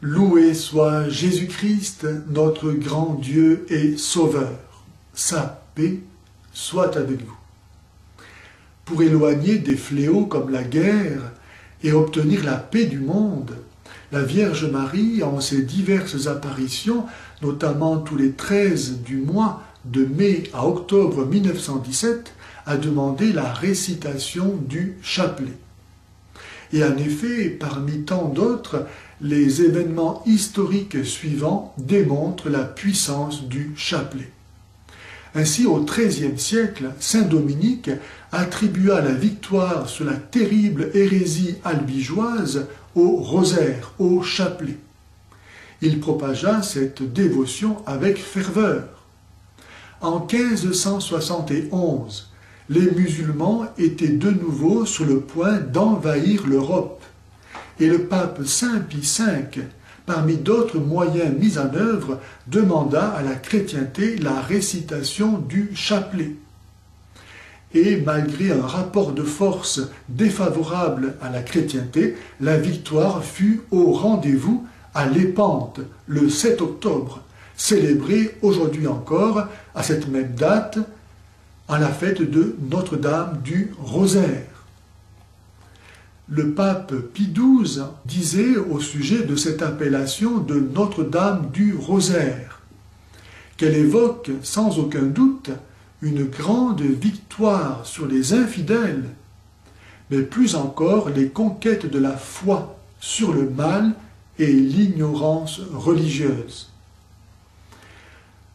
Loué soit Jésus-Christ, notre grand Dieu et Sauveur. Sa paix soit avec vous. Pour éloigner des fléaux comme la guerre et obtenir la paix du monde, la Vierge Marie, en ses diverses apparitions, notamment tous les 13 du mois de mai à octobre 1917, a demandé la récitation du chapelet. Et en effet, parmi tant d'autres, les événements historiques suivants démontrent la puissance du chapelet. Ainsi, au XIIIe siècle, saint Dominique attribua la victoire sur la terrible hérésie albigeoise au rosaire, au chapelet. Il propagea cette dévotion avec ferveur. En 1571, les musulmans étaient de nouveau sur le point d'envahir l'Europe, et le pape Saint Pie V, parmi d'autres moyens mis en œuvre, demanda à la chrétienté la récitation du chapelet. Et malgré un rapport de force défavorable à la chrétienté, la victoire fut au rendez-vous à Lépante, le 7 octobre, célébrée aujourd'hui encore, à cette même date, à la fête de Notre-Dame du Rosaire. Le pape Pie XII disait au sujet de cette appellation de Notre-Dame du Rosaire qu'elle évoque sans aucun doute une grande victoire sur les infidèles, mais plus encore les conquêtes de la foi sur le mal et l'ignorance religieuse.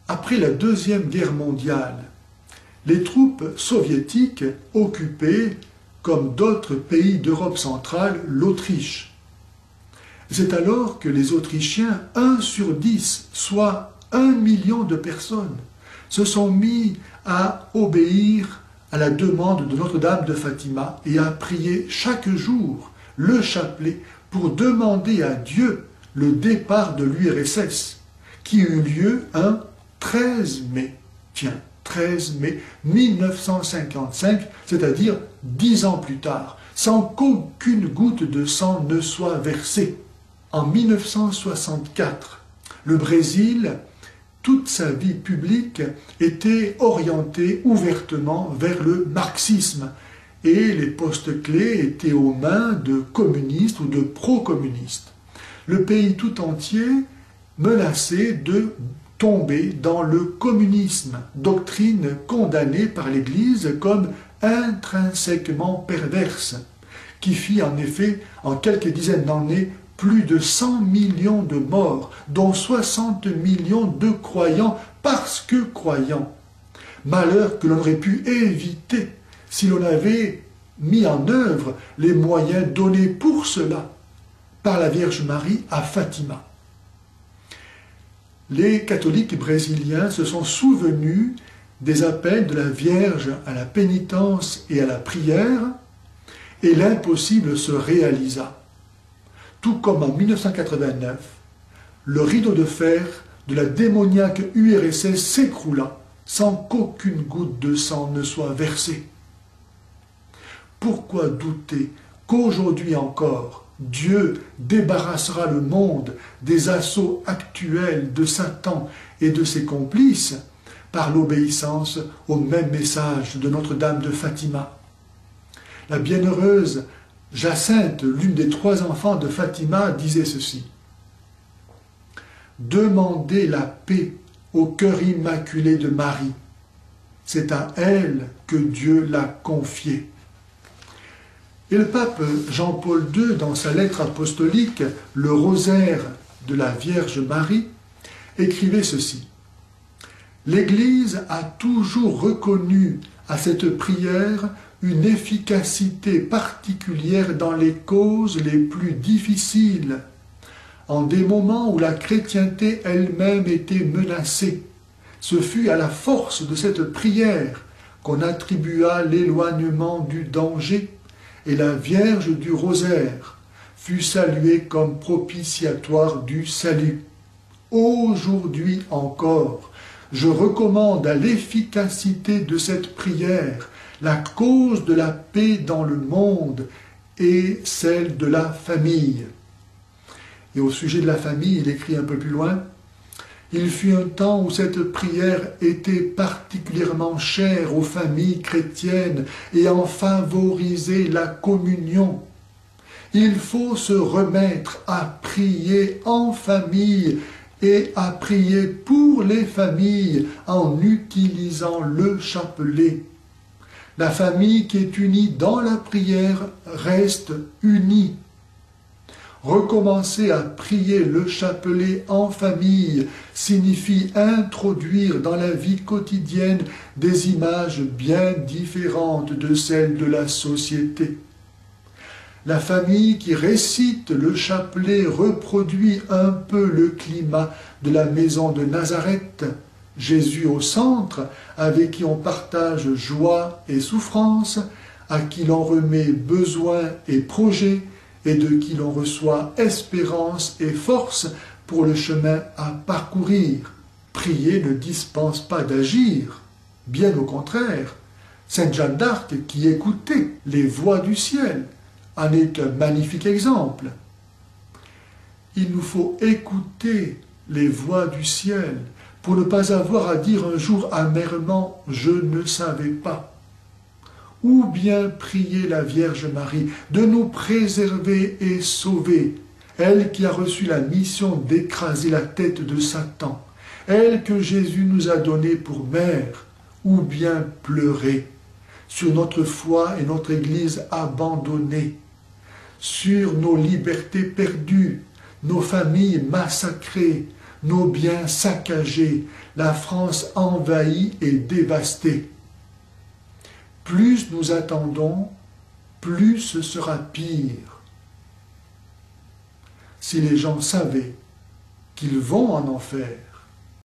Après la Deuxième Guerre mondiale, les troupes soviétiques occupaient, comme d'autres pays d'Europe centrale, l'Autriche. C'est alors que les Autrichiens, 1 sur 10, soit 1 million de personnes, se sont mis à obéir à la demande de Notre-Dame de Fatima et à prier chaque jour le chapelet pour demander à Dieu le départ de l'URSS, qui eut lieu un 13 mai. Tiens, 13 mai 1955, c'est-à-dire 10 ans plus tard, sans qu'aucune goutte de sang ne soit versée. En 1964, le Brésil, toute sa vie publique était orientée ouvertement vers le marxisme et les postes clés étaient aux mains de communistes ou de pro-communistes. Le pays tout entier menaçait de tomber dans le communisme, doctrine condamnée par l'Église comme intrinsèquement perverse, qui fit en effet, en quelques dizaines d'années, plus de 100 millions de morts, dont 60 millions de croyants parce que croyants. Malheur que l'on aurait pu éviter si l'on avait mis en œuvre les moyens donnés pour cela par la Vierge Marie à Fatima. Les catholiques brésiliens se sont souvenus des appels de la Vierge à la pénitence et à la prière, et l'impossible se réalisa. Tout comme en 1989, le rideau de fer de la démoniaque URSS s'écroula sans qu'aucune goutte de sang ne soit versée. Pourquoi douter qu'aujourd'hui encore, Dieu débarrassera le monde des assauts actuels de Satan et de ses complices par l'obéissance au même message de Notre-Dame de Fatima? La bienheureuse Jacinthe, l'une des 3 enfants de Fatima, disait ceci: « Demandez la paix au cœur immaculé de Marie. C'est à elle que Dieu l'a confiée. » Et le pape Jean-Paul II, dans sa lettre apostolique « Le rosaire de la Vierge Marie », écrivait ceci: « L'Église a toujours reconnu à cette prière une efficacité particulière dans les causes les plus difficiles, en des moments où la chrétienté elle-même était menacée. Ce fut à la force de cette prière qu'on attribua l'éloignement du danger, et la Vierge du Rosaire fut saluée comme propitiatoire du salut. Aujourd'hui encore, je recommande à l'efficacité de cette prière la cause de la paix dans le monde et celle de la famille. » Et au sujet de la famille, il écrit un peu plus loin, « Il fut un temps où cette prière était particulièrement chère aux familles chrétiennes et en favorisait la communion. Il faut se remettre à prier en famille et à prier pour les familles en utilisant le chapelet. La famille qui est unie dans la prière reste unie. Recommencer à prier le chapelet en famille signifie introduire dans la vie quotidienne des images bien différentes de celles de la société. La famille qui récite le chapelet reproduit un peu le climat de la maison de Nazareth, Jésus au centre, avec qui on partage joie et souffrance, à qui l'on remet besoins et projets, et de qui l'on reçoit espérance et force pour le chemin à parcourir. Prier ne dispense pas d'agir, bien au contraire. Sainte Jeanne d'Arc, qui écoutait les voix du ciel, en est un magnifique exemple. Il nous faut écouter les voix du ciel pour ne pas avoir à dire un jour amèrement « je ne savais pas ». Ou bien prier la Vierge Marie de nous préserver et sauver, elle qui a reçu la mission d'écraser la tête de Satan, elle que Jésus nous a donnée pour mère, ou bien pleurer sur notre foi et notre Église abandonnée, sur nos libertés perdues, nos familles massacrées, nos biens saccagés, la France envahie et dévastée. Plus nous attendons, plus ce sera pire. Si les gens savaient qu'ils vont en enfer,